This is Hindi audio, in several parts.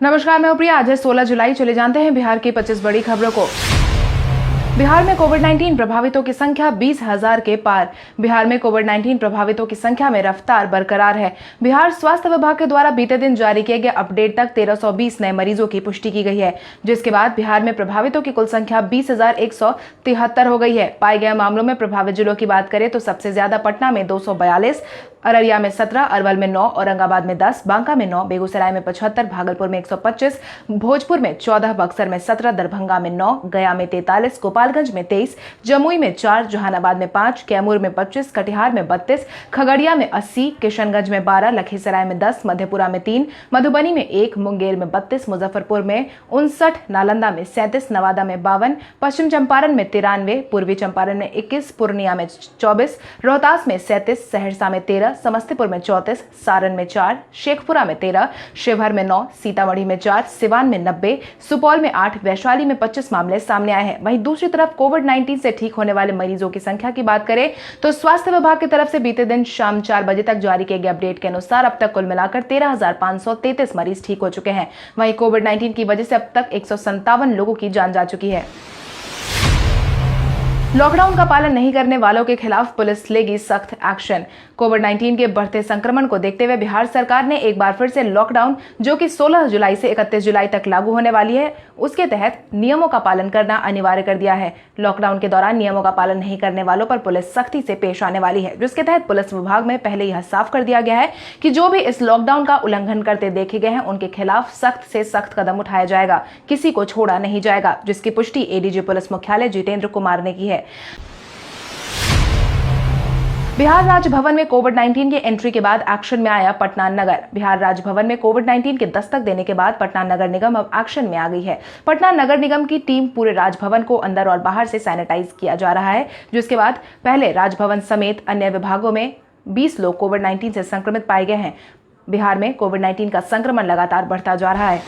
नमस्कार, मैं प्रिया। आज है 16 जुलाई। चले जानते हैं बिहार की 25 बड़ी खबरों को। बिहार में कोविड-19 प्रभावितों की संख्या 20,000 के पार। बिहार में कोविड-19 प्रभावितों की संख्या में रफ्तार बरकरार है। बिहार स्वास्थ्य विभाग के द्वारा बीते दिन जारी किए गए अपडेट तक 1320 नए मरीजों की पुष्टि की गई है, जिसके बाद बिहार में प्रभावितों की कुल संख्या 20,173 हो गई है। पाए गए मामलों में प्रभावित जिलों की बात करें तो सबसे ज्यादा पटना में 242, अररिया में 17, अरवल में 9, औरंगाबाद में 10, बांका में 9, बेगूसराय में 75, भागलपुर में 125, भोजपुर में 14, बक्सर में 17, दरभंगा में 9, गया में 43, गोपालगंज में 23, जमुई में 4, जहानाबाद में 5, कैमूर में 25, कटिहार में 32, खगड़िया में 80, किशनगंज में 12, लखीसराय में 10, मधेपुरा में 3, मधुबनी में 1, मुंगेर में 32, मुजफ्फरपुर में 59, नालंदा में 37, नवादा में 52, पश्चिम चंपारण में 93, पूर्वी चंपारण में 21, पूर्णिया में 24, रोहतास में 37, सहरसा में 13, समस्तीपुर में 34, सारण में 4, शेखपुरा में 13, शिवहर में 9, सीतामढ़ी में 4, सिवान में 90, सुपौल में 8, वैशाली में 25 मामले सामने आए हैं। वहीं दूसरी तरफ कोविड-19 से ठीक होने वाले मरीजों की संख्या की बात करें तो स्वास्थ्य विभाग की तरफ से बीते दिन शाम 4 बजे तक जारी किए गए अपडेट के अनुसार अब तक कुल मिलाकर 13,533 मरीज ठीक हो चुके हैं। वहीं कोविड-19 की वजह से अब तक 157 लोगों की जान जा चुकी है। लॉकडाउन का पालन नहीं करने वालों के खिलाफ पुलिस लेगी सख्त एक्शन। कोविड-19 के बढ़ते संक्रमण को देखते हुए बिहार सरकार ने एक बार फिर से लॉकडाउन, जो कि 16 जुलाई से 31 जुलाई तक लागू होने वाली है, उसके तहत नियमों का पालन करना अनिवार्य कर दिया है। लॉकडाउन के दौरान नियमों का पालन नहीं करने वालों पर पुलिस सख्ती से पेश आने वाली है, जिसके तहत पुलिस विभाग में पहले यह साफ कर दिया गया है कि जो भी इस लॉकडाउन का उल्लंघन करते देखे गए हैं उनके खिलाफ सख्त से सख्त कदम उठाया जाएगा, किसी को छोड़ा नहीं जाएगा, जिसकी पुष्टि एडीजी पुलिस मुख्यालय जितेंद्र कुमार ने की है। बिहार राजभवन में कोविड-19 की एंट्री के बाद एक्शन में आया पटना नगर। बिहार राजभवन में कोविड-19 के दस्तक देने के बाद पटना नगर निगम अब एक्शन में आ गई है। पटना नगर निगम की टीम पूरे राजभवन को अंदर और बाहर से सैनिटाइज किया जा रहा है, जिसके बाद पहले राजभवन समेत अन्य विभागों में 20 लोग कोविड-19 से संक्रमित पाए गए हैं। बिहार में कोविड-19 का संक्रमण लगातार बढ़ता जा रहा है।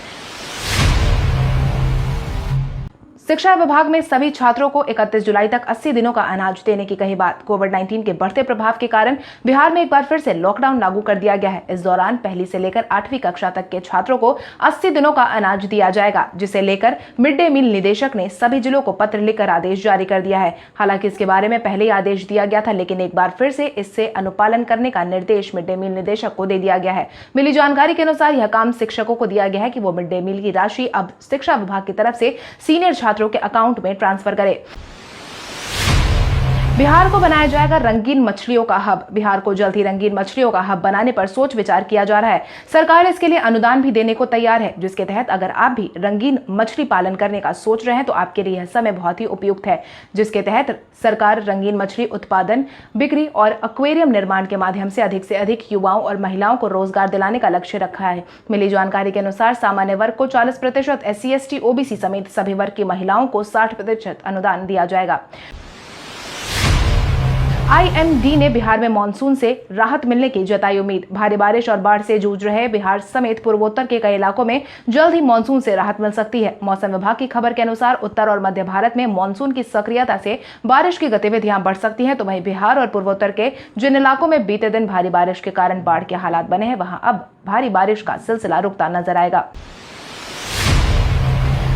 शिक्षा विभाग में सभी छात्रों को 31 जुलाई तक 80 दिनों का अनाज देने की कही बात। कोविड-19 के बढ़ते प्रभाव के कारण बिहार में एक बार फिर से लॉकडाउन लागू कर दिया गया है। इस दौरान पहली से लेकर 8वीं कक्षा तक के छात्रों को 80 दिनों का अनाज दिया जाएगा, जिसे लेकर मिड डे मील निदेशक ने सभी जिलों को पत्र लिखकर आदेश जारी कर दिया है। हालांकि इसके बारे में पहले ही आदेश दिया गया था, लेकिन एक बार फिर से इससे अनुपालन करने का निर्देश मिड डे मील निदेशक को दे दिया गया है। मिली जानकारी के अनुसार यह काम शिक्षकों को दिया गया है कि वो मिड डे मील की राशि अब शिक्षा विभाग की तरफ से सीनियर छात्रों के अकाउंट में ट्रांसफर करें। बिहार को बनाया जाएगा रंगीन मछलियों का हब। बिहार को जल्द ही रंगीन मछलियों का हब बनाने पर सोच विचार किया जा रहा है। सरकार इसके लिए अनुदान भी देने को तैयार है, जिसके तहत अगर आप भी रंगीन मछली पालन करने का सोच रहे हैं तो आपके लिए यह समय बहुत ही उपयुक्त है, जिसके तहत सरकार रंगीन मछली उत्पादन, बिक्री और एक्वेरियम निर्माण के माध्यम से अधिक युवाओं और महिलाओं को रोजगार दिलाने का लक्ष्य रखा है। मिली जानकारी के अनुसार सामान्य वर्ग को 40%, SC, ST, OBC समेत सभी वर्ग की महिलाओं को 60% अनुदान दिया जाएगा। IMD ने बिहार में मानसून से राहत मिलने की जताई उम्मीद। भारी बारिश और बाढ़ से जूझ रहे बिहार समेत पूर्वोत्तर के कई इलाकों में जल्द ही मानसून से राहत मिल सकती है। मौसम विभाग की खबर के अनुसार उत्तर और मध्य भारत में मानसून की सक्रियता से बारिश की गतिविधियां बढ़ सकती हैं, तो वहीं बिहार और पूर्वोत्तर के जिन इलाकों में बीते दिन भारी बारिश के कारण बाढ़ के हालात बने हैं, वहां अब भारी बारिश का सिलसिला रुकता नजर आएगा।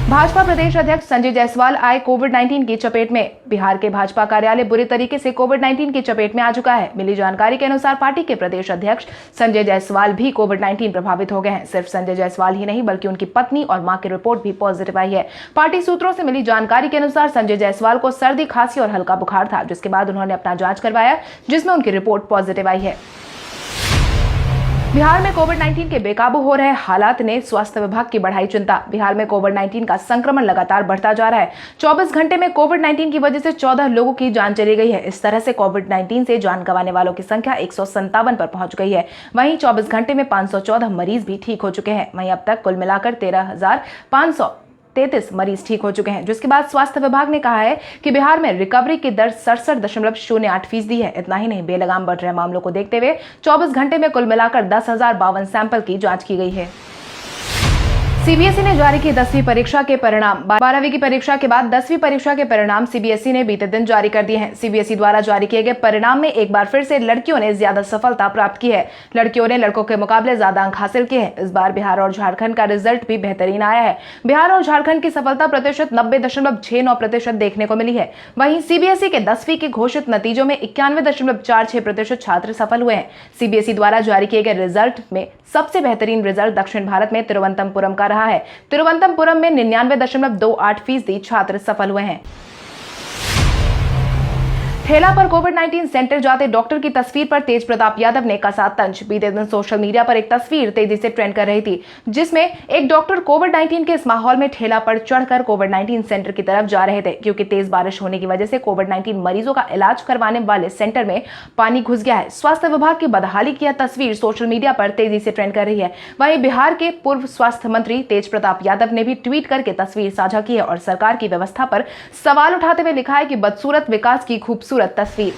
भाजपा प्रदेश अध्यक्ष संजय जायसवाल आए कोविड-19 की चपेट में। बिहार के भाजपा कार्यालय बुरी तरीके से कोविड-19 की चपेट में आ चुका है। मिली जानकारी के अनुसार पार्टी के प्रदेश अध्यक्ष संजय जायसवाल भी कोविड-19 प्रभावित हो गए हैं। सिर्फ संजय जायसवाल ही नहीं, बल्कि उनकी पत्नी और मां की रिपोर्ट भी पॉजिटिव आई है। पार्टी सूत्रों से मिली जानकारी के अनुसार संजय जायसवाल को सर्दी, खांसी और हल्का बुखार था, जिसके बाद उन्होंने अपना जांच करवाया, जिसमें उनकी रिपोर्ट पॉजिटिव आई है। बिहार में कोविड-19 के बेकाबू हो रहे हालात ने स्वास्थ्य विभाग की बढ़ाई चिंता। बिहार में कोविड-19 का संक्रमण लगातार बढ़ता जा रहा है। 24 घंटे में कोविड-19 की वजह से 14 लोगों की जान चली गई है। इस तरह से कोविड-19 से जान गंवाने वालों की संख्या 157 पर पहुंच गई है। वहीं 24 घंटे में 514 मरीज भी ठीक हो चुके हैं। वहीं अब तक कुल मिलाकर 13,533 मरीज ठीक हो चुके हैं, जिसके बाद स्वास्थ्य विभाग ने कहा है कि बिहार में रिकवरी की दर 67.08% है। इतना ही नहीं, बेलगाम बढ़ रहे मामलों को देखते हुए 24 घंटे में कुल मिलाकर 10,052 सैंपल की जांच की गई है। सीबीएसई ने जारी की 10वीं परीक्षा के परिणाम। 12वीं की परीक्षा के बाद 10वीं परीक्षा के परिणाम सीबीएसई ने बीते दिन जारी कर दिए हैं। सीबीएसई द्वारा जारी किए गए परिणाम में एक बार फिर से लड़कियों ने ज्यादा सफलता प्राप्त की है। लड़कियों ने लड़कों के मुकाबले ज्यादा अंक हासिल किए हैं। इस बार बिहार और झारखंड का रिजल्ट भी बेहतरीन आया है। बिहार और झारखंड की सफलता प्रतिशत 90.69% देखने को मिली है। वहीं सीबीएसई के 10वीं के घोषित नतीजों में 91.46% छात्र सफल हुए हैं। सीबीएसई द्वारा जारी किए गए रिजल्ट में सबसे बेहतरीन रिजल्ट दक्षिण भारत में तिरुवनंतपुरम का रहा है। तिरुवनंतपुरम में 99.28% छात्र सफल हुए हैं। ठेला पर कोविड-19 सेंटर जाते डॉक्टर की तस्वीर पर तेज प्रताप यादव ने कसा तंज। बीते दिन सोशल मीडिया पर एक तस्वीर तेजी से ट्रेंड कर रही थी, जिसमें एक डॉक्टर कोविड-19 के इस माहौल में ठेला पर चढ़कर कोविड-19 सेंटर की तरफ जा रहे थे। क्योंकि तेज बारिश होने की वजह से कोविड-19 मरीजों का इलाज करवाने वाले सेंटर में पानी घुस गया है। स्वास्थ्य विभाग की बदहाली की यह तस्वीर सोशल मीडिया पर तेजी से ट्रेंड कर रही है। वहीं बिहार के पूर्व स्वास्थ्य मंत्री तेज प्रताप यादव ने भी ट्वीट करके तस्वीर साझा की है और सरकार की व्यवस्था पर सवाल उठाते हुए लिखा है कि बदसूरत विकास की खूबसूरत तस्वीर।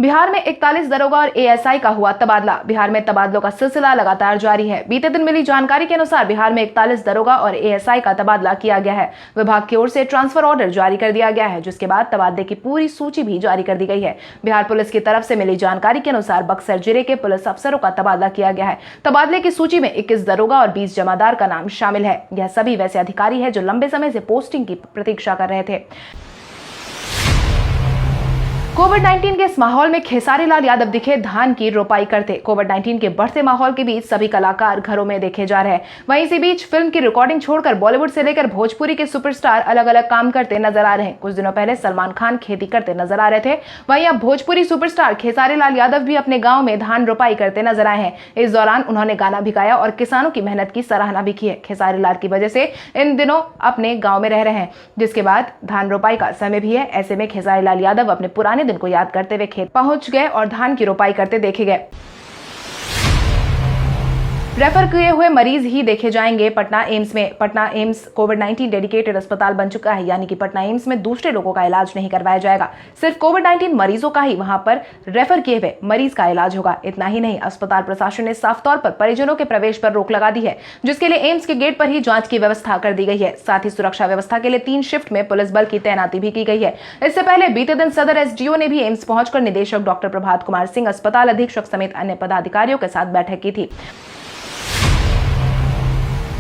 बिहार में 41 दरोगा और एएसआई का हुआ तबादला। बिहार में तबादलों का सिलसिला लगातार जारी है। बीते दिन मिली जानकारी के अनुसार बिहार में 41 दरोगा और एएसआई का तबादला किया गया है। विभाग की ओर से ट्रांसफर ऑर्डर जारी कर दिया गया है, जिसके बाद तबादले की पूरी सूची भी जारी कर दी गई है। बिहार पुलिस की तरफ से मिली जानकारी के अनुसार बक्सर जिले के पुलिस अफसरों का तबादला किया गया है। तबादले की सूची में 21 दरोगा और 20 जमादार का नाम शामिल है। यह सभी वैसे अधिकारी है जो लंबे समय से पोस्टिंग की प्रतीक्षा कर रहे थे। कोविड-19 के इस माहौल में खेसारी लाल यादव दिखे धान की रोपाई करते। कोविड-19 के बढ़ते माहौल के बीच सभी कलाकार घरों में देखे जा रहे हैं। वहीं इसी बीच फिल्म की रिकॉर्डिंग छोड़कर बॉलीवुड से लेकर भोजपुरी के सुपरस्टार अलग अलग काम करते नजर आ रहे हैं। कुछ दिनों पहले सलमान खान खेती करते नजर आ रहे थे। वहीं अब भोजपुरी सुपरस्टार खेसारी लाल यादव भी अपने गाँव में धान रोपाई करते नजर आए हैं। इस दौरान उन्होंने गाना भी गाया और किसानों की मेहनत की सराहना भी की है। खेसारी लाल की वजह से इन दिनों अपने गाँव में रह रहे हैं, जिसके बाद धान रोपाई का समय भी है। ऐसे में खेसारी लाल यादव अपने पुराने दिन को याद करते हुए खेत पहुंच गए और धान की रोपाई करते देखे गए। रेफर किए हुए मरीज ही देखे जाएंगे पटना एम्स में। पटना एम्स कोविड-19 डेडिकेटेड अस्पताल बन चुका है, यानी कि पटना एम्स में दूसरे लोगों का इलाज नहीं करवाया जाएगा। सिर्फ कोविड-19 मरीजों का ही वहां पर रेफर किए हुए मरीज का इलाज होगा। इतना ही नहीं, अस्पताल प्रशासन ने साफ तौर पर परिजनों के प्रवेश पर रोक लगा दी है, जिसके लिए एम्स के गेट पर ही जांच की व्यवस्था कर दी गई है। साथ ही सुरक्षा व्यवस्था के लिए 3 शिफ्ट में पुलिस बल की तैनाती भी की गई है। इससे पहले बीते दिन सदर एसडीओ ने भी एम्स पहुंचकर निदेशक डॉक्टर प्रभात कुमार सिंह, अस्पताल अधीक्षक समेत अन्य पदाधिकारियों के साथ बैठक की थी।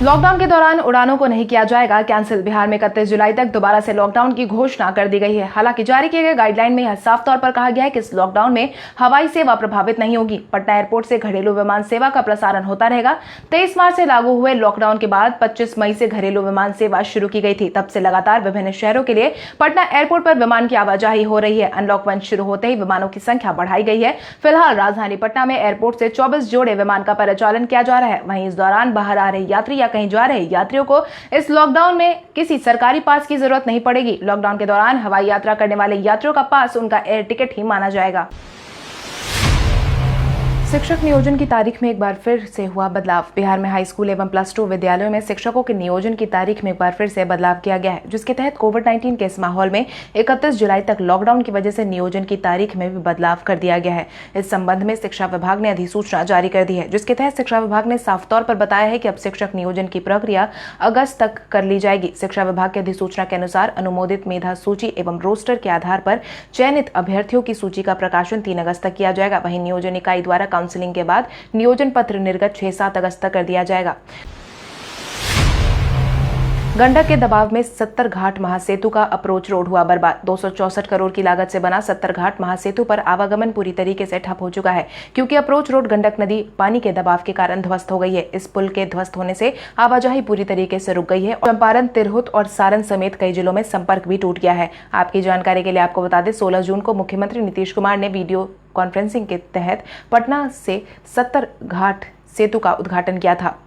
लॉकडाउन के दौरान उड़ानों को नहीं किया जाएगा कैंसिल। बिहार में 31 जुलाई तक दोबारा से लॉकडाउन की घोषणा कर दी गई है। हालांकि जारी किए गए गाइडलाइन में यह साफ तौर पर कहा गया है कि इस लॉकडाउन में हवाई सेवा प्रभावित नहीं होगी। पटना एयरपोर्ट से घरेलू विमान सेवा का प्रसारण होता रहेगा। 23 मार्च से लागू हुए लॉकडाउन के बाद 25 मई से घरेलू विमान सेवा शुरू की गई थी। तब से लगातार विभिन्न शहरों के लिए पटना एयरपोर्ट पर विमान की आवाजाही हो रही है। अनलॉक 1 शुरू होते ही विमानों की संख्या बढ़ाई गई है। फिलहाल राजधानी पटना में एयरपोर्ट से 24 जोड़े विमान का परिचालन किया जा रहा है। वहीं इस दौरान बाहर आ रहे यात्री या कहीं जा रहे यात्रियों को इस लॉकडाउन में किसी सरकारी पास की जरूरत नहीं पड़ेगी। लॉकडाउन के दौरान हवाई यात्रा करने वाले यात्रियों का पास उनका एयर टिकट ही माना जाएगा। शिक्षक नियोजन की तारीख में एक बार फिर से हुआ बदलाव। बिहार में हाई स्कूल एवं +2 विद्यालयों में शिक्षकों के नियोजन की तारीख में एक बार फिर से बदलाव किया गया है, जिसके तहत कोविड-19 के इस माहौल में 31 जुलाई तक लॉकडाउन की वजह से नियोजन की तारीख में भी बदलाव कर दिया गया है। इस संबंध में शिक्षा विभाग ने अधिसूचना जारी कर दी है, जिसके तहत शिक्षा विभाग ने साफ तौर पर बताया है कि अब शिक्षक नियोजन की प्रक्रिया अगस्त तक कर ली जाएगी। शिक्षा विभाग की अधिसूचना के अनुसार अनुमोदित मेधा सूची एवं रोस्टर के आधार पर चयनित अभ्यर्थियों की सूची का प्रकाशन 3 अगस्त तक किया जाएगा। वहीं नियोजन इकाई द्वारा काउंसलिंग के बाद नियोजन पत्र निर्गत 6-7 अगस्त तक कर दिया जाएगा। गंडक के दबाव में 70 घाट महासेतु का अप्रोच रोड हुआ बर्बाद। 264 करोड़ की लागत से बना 70 घाट महासेतु पर आवागमन पूरी तरीके से ठप हो चुका है, क्योंकि अप्रोच रोड गंडक नदी पानी के दबाव के कारण ध्वस्त हो गई है। इस पुल के ध्वस्त होने से आवाजाही पूरी तरीके से रुक गई है। चंपारण, तिरहुत और सारण समेत कई जिलों में संपर्क भी टूट गया है। आपकी जानकारी के लिए आपको बता दें, 16 जून को मुख्यमंत्री नीतीश कुमार ने वीडियो कॉन्फ्रेंसिंग के तहत पटना से 70 घाट सेतु का उद्घाटन किया था।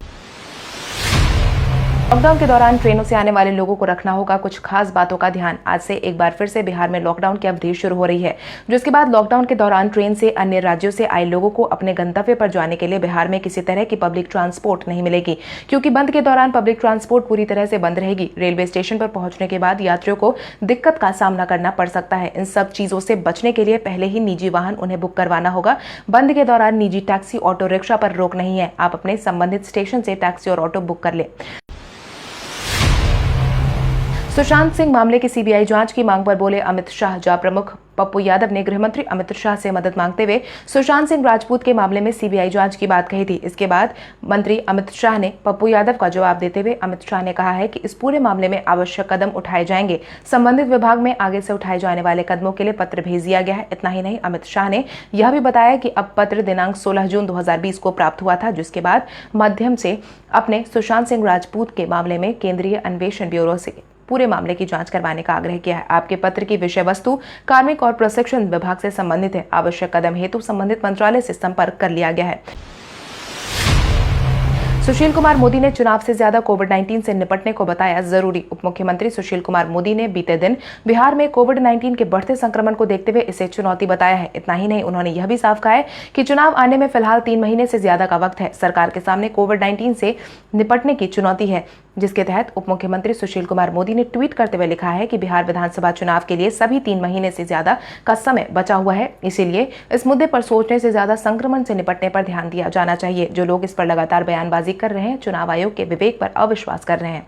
लॉकडाउन के दौरान ट्रेनों से आने वाले लोगों को रखना होगा कुछ खास बातों का ध्यान। आज से एक बार फिर से बिहार में लॉकडाउन की अवधि शुरू हो रही है, जिसके बाद लॉकडाउन के दौरान ट्रेन से अन्य राज्यों से आए लोगों को अपने गंतव्य पर जाने के लिए बिहार में किसी तरह की पब्लिक ट्रांसपोर्ट नहीं मिलेगी, क्योंकि बंद के दौरान पब्लिक ट्रांसपोर्ट पूरी तरह से बंद रहेगी। रेलवे स्टेशन पर पहुंचने के बाद यात्रियों को दिक्कत का सामना करना पड़ सकता है। इन सब चीजों से बचने के लिए पहले ही निजी वाहन उन्हें बुक करवाना होगा। बंद के दौरान निजी टैक्सी, ऑटो रिक्शा पर रोक नहीं है। आप अपने संबंधित स्टेशन से टैक्सी और ऑटो बुक कर ले। सुशांत सिंह मामले की सीबीआई जांच की मांग पर बोले अमित शाह। जहां प्रमुख पप्पू यादव ने गृह मंत्री अमित शाह से मदद मांगते हुए सुशांत सिंह राजपूत के मामले में सीबीआई जांच की बात कही थी। इसके बाद मंत्री अमित शाह ने पप्पू यादव का जवाब देते हुए अमित शाह ने कहा है कि इस पूरे मामले में आवश्यक कदम उठाए जाएंगे। संबंधित विभाग में आगे से उठाए जाने वाले कदमों के लिए पत्र भेज दिया गया है। इतना ही नहीं, अमित शाह ने यह भी बताया कि अब पत्र दिनांक 16 जून 2020 को प्राप्त हुआ था, जिसके बाद माध्यम से अपने सुशांत सिंह राजपूत के मामले में केंद्रीय अन्वेषण ब्यूरो से पूरे मामले की जांच करवाने का आग्रह किया है। आपके पत्र की विषय वस्तु कार्मिक और प्रशिक्षण विभाग से संबंधित है। आवश्यक कदम हेतु संबंधित मंत्रालय से संपर्क कर लिया गया है। सुशील कुमार मोदी ने चुनाव से ज्यादा कोविड-19 से निपटने को बताया जरूरी। उप मुख्यमंत्री सुशील कुमार मोदी ने बीते दिन बिहार में कोविड-19 के बढ़ते संक्रमण को देखते हुए इसे चुनौती बताया है। इतना ही नहीं, उन्होंने यह भी साफ कहा है कि चुनाव आने में फिलहाल 3 महीने से ज्यादा का वक्त है। सरकार के सामने कोविड-19 से निपटने की चुनौती है, जिसके तहत उप मुख्यमंत्री सुशील कुमार मोदी ने ट्वीट करते हुए लिखा है कि बिहार विधानसभा चुनाव के लिए सभी 3 महीने से ज्यादा का समय बचा हुआ है। इसीलिए इस मुद्दे पर सोचने से ज्यादा संक्रमण से निपटने पर ध्यान दिया जाना चाहिए। जो लोग इस पर लगातार बयानबाजी कर रहे हैं, चुनाव आयोग के विवेक पर अविश्वास कर रहे हैं।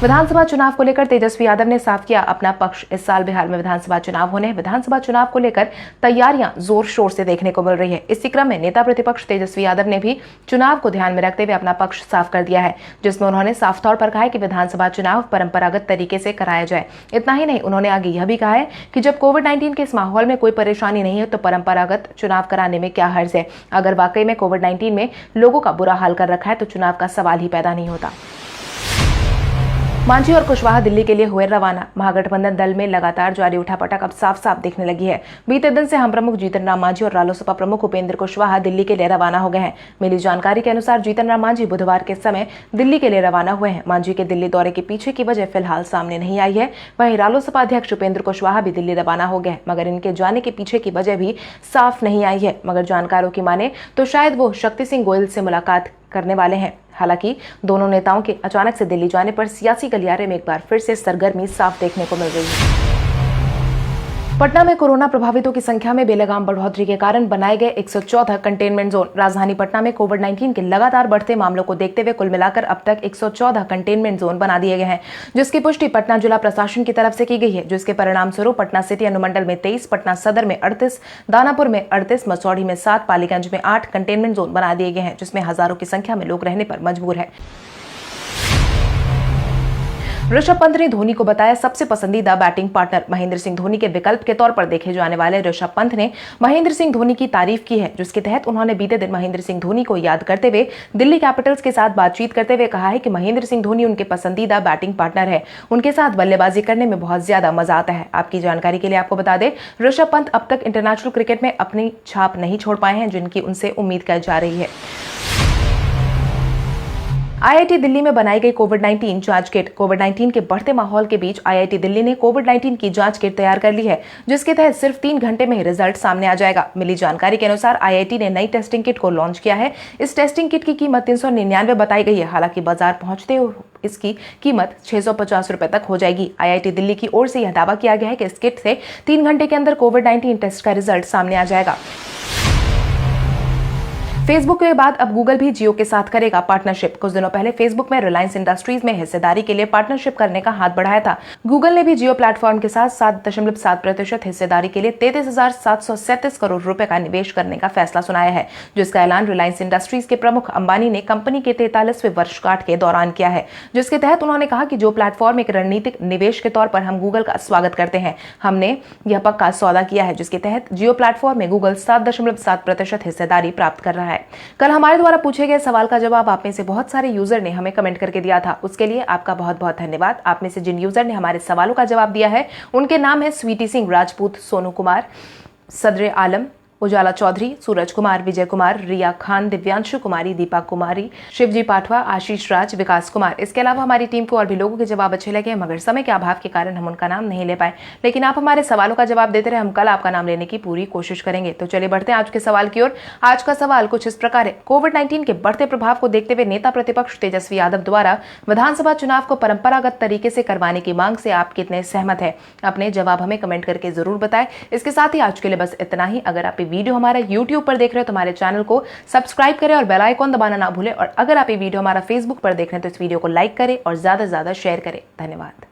विधानसभा चुनाव को लेकर तेजस्वी यादव ने साफ किया अपना पक्ष। इस साल बिहार में विधानसभा चुनाव होने हैं। विधानसभा चुनाव को लेकर तैयारियां जोर शोर से देखने को मिल रही है। इसी क्रम में नेता प्रतिपक्ष तेजस्वी यादव ने भी चुनाव को ध्यान में रखते हुए अपना पक्ष साफ कर दिया है, जिसमें उन्होंने साफ तौर पर कहा है कि विधानसभा चुनाव परंपरागत तरीके से कराया जाए। इतना ही नहीं, उन्होंने आगे यह भी कहा है कि जब कोविड-19 के इस माहौल में कोई परेशानी नहीं है तो परंपरागत चुनाव कराने में क्या हर्ज है। अगर वाकई में कोविड-19 में लोगों का बुरा हाल कर रखा है तो चुनाव का सवाल ही पैदा नहीं होता। मांझी और कुशवाहा दिल्ली के लिए हुए रवाना। महागठबंधन दल में लगातार जारी उठापटक अब साफ साफ दिखने लगी है। बीते दिन से हम प्रमुख जीतन राम मांझी और रालोसपा प्रमुख उपेंद्र कुशवाहा दिल्ली के लिए रवाना हो गए हैं। मिली जानकारी के अनुसार जीतन राम मांझी बुधवार के समय दिल्ली के लिए रवाना हुए हैं। मांझी के दिल्ली दौरे के पीछे की वजह फिलहाल सामने नहीं आई है। वहीं रालोसपा अध्यक्ष उपेंद्र कुशवाहा भी दिल्ली रवाना हो गए, मगर इनके जाने के पीछे की वजह भी साफ नहीं आई है। मगर जानकारों की माने तो शायद वो शक्ति सिंह गोयल से मुलाकात करने वाले हैं। हालांकि दोनों नेताओं के अचानक से दिल्ली जाने पर सियासी गलियारे में एक बार फिर से सरगर्मी साफ देखने को मिल रही है। पटना में कोरोना प्रभावितों की संख्या में बेलगाम बढ़ोतरी के कारण बनाए गए 114 कंटेनमेंट जोन। राजधानी पटना में कोविड-19 के लगातार बढ़ते मामलों को देखते हुए कुल मिलाकर अब तक 114 कंटेनमेंट जोन बना दिए गए हैं, जिसकी पुष्टि पटना जिला प्रशासन की तरफ से की गई है। जिसके परिणाम स्वरूप पटना सिटी अनुमंडल में 23, पटना सदर में 38, दानापुर में 38, मसौढ़ी में 7, पालीगंज में 8 कंटेनमेंट जोन बना दिए गए हैं, जिसमें हजारों की संख्या में लोग रहने पर मजबूर है। ऋषभ पंत ने धोनी को बताया सबसे पसंदीदा बैटिंग पार्टनर। महेंद्र सिंह धोनी के विकल्प के तौर पर देखे जाने वाले ऋषभ पंत ने महेंद्र सिंह धोनी की तारीफ की है, जिसके तहत उन्होंने बीते दिन महेंद्र सिंह धोनी को याद करते हुए दिल्ली कैपिटल्स के साथ बातचीत करते हुए कहा है कि महेंद्र सिंह धोनी उनके पसंदीदा बैटिंग पार्टनर है। उनके साथ बल्लेबाजी करने में बहुत ज्यादा मजा आता है। आपकी जानकारी के लिए आपको बता दें, ऋषभ पंत अब तक इंटरनेशनल क्रिकेट में अपनी छाप नहीं छोड़ पाए हैं, जिनकी उनसे उम्मीद की जा रही है। आईआईटी दिल्ली में बनाई गई कोविड-19 जांच किट। कोविड-19 के बढ़ते माहौल के बीच आईआईटी दिल्ली ने कोविड-19 की जांच किट तैयार कर ली है, जिसके तहत सिर्फ 3 घंटे में ही रिजल्ट सामने आ जाएगा। मिली जानकारी के अनुसार आईआईटी ने नई टेस्टिंग किट को लॉन्च किया है। इस टेस्टिंग किट की कीमत 399 बताई गई है। हालांकि बाजार पहुंचते हुए इसकी कीमत 650 रुपए तक हो जाएगी। आईआईटी दिल्ली की ओर से यह दावा किया गया है कि इस किट से 3 घंटे के अंदर कोविड-19 टेस्ट का रिजल्ट सामने आ जाएगा। फेसबुक के बाद अब गूगल भी जियो के साथ करेगा पार्टनरशिप। कुछ दिनों पहले फेसबुक में रिलायंस इंडस्ट्रीज में हिस्सेदारी के लिए पार्टनरशिप करने का हाथ बढ़ाया था। गूगल ने भी जियो प्लेटफॉर्म के साथ 7.7% हिस्सेदारी के लिए 33,737 करोड़ रुपए का निवेश करने का फैसला सुनाया है, जिसका ऐलान रिलायंस इंडस्ट्रीज के प्रमुख अंबानी ने कंपनी के 43वें वर्षगांठ के दौरान किया है, जिसके तहत उन्होंने कहा कि जो प्लेटफॉर्म एक रणनीतिक निवेश के तौर पर हम गूगल का स्वागत करते हैं। हमने यह पक्का सौदा किया है, जिसके तहत जियो प्लेटफॉर्म में गूगल 7.7% हिस्सेदारी प्राप्त कर रहा है। कल हमारे द्वारा पूछे गए सवाल का जवाब आप में से बहुत सारे यूजर ने हमें कमेंट करके दिया था। उसके लिए आपका बहुत बहुत धन्यवाद। आप में से जिन यूजर ने हमारे सवालों का जवाब दिया है उनके नाम है स्वीटी सिंह राजपूत, सोनू कुमार, सदरे आलम, उजाला चौधरी, सूरज कुमार, विजय कुमार, रिया खान, दिव्यांशु कुमारी, दीपा कुमारी, शिवजी पाठवा, आशीष राज, विकास कुमार। इसके अलावा हमारी टीम को और भी लोगों के जवाब अच्छे लगे मगर समय के अभाव के कारण हम उनका नाम नहीं ले पाए, लेकिन आप हमारे सवालों का जवाब देते रहे। हम कल आपका नाम लेने की पूरी कोशिश करेंगे। तो चलिए बढ़ते हैं आज के सवाल की ओर। आज का सवाल कुछ इस प्रकार है। कोविड-19 के बढ़ते प्रभाव को देखते हुए नेता प्रतिपक्ष तेजस्वी यादव द्वारा विधानसभा चुनाव को परंपरागत तरीके से करवाने की मांग से आप कितने सहमत हैं? अपने जवाब हमें कमेंट करके जरूर बताएं। इसके साथ ही आज के लिए बस इतना ही। अगर आप ये वीडियो हमारा YouTube पर देख रहे हो तो हमारे चैनल को सब्सक्राइब करें और बेल आइकॉन दबाना ना भूलें। और अगर आप ये वीडियो हमारा Facebook पर देख रहे हैं तो इस वीडियो को लाइक करें और ज्यादा से ज्यादा शेयर करें। धन्यवाद।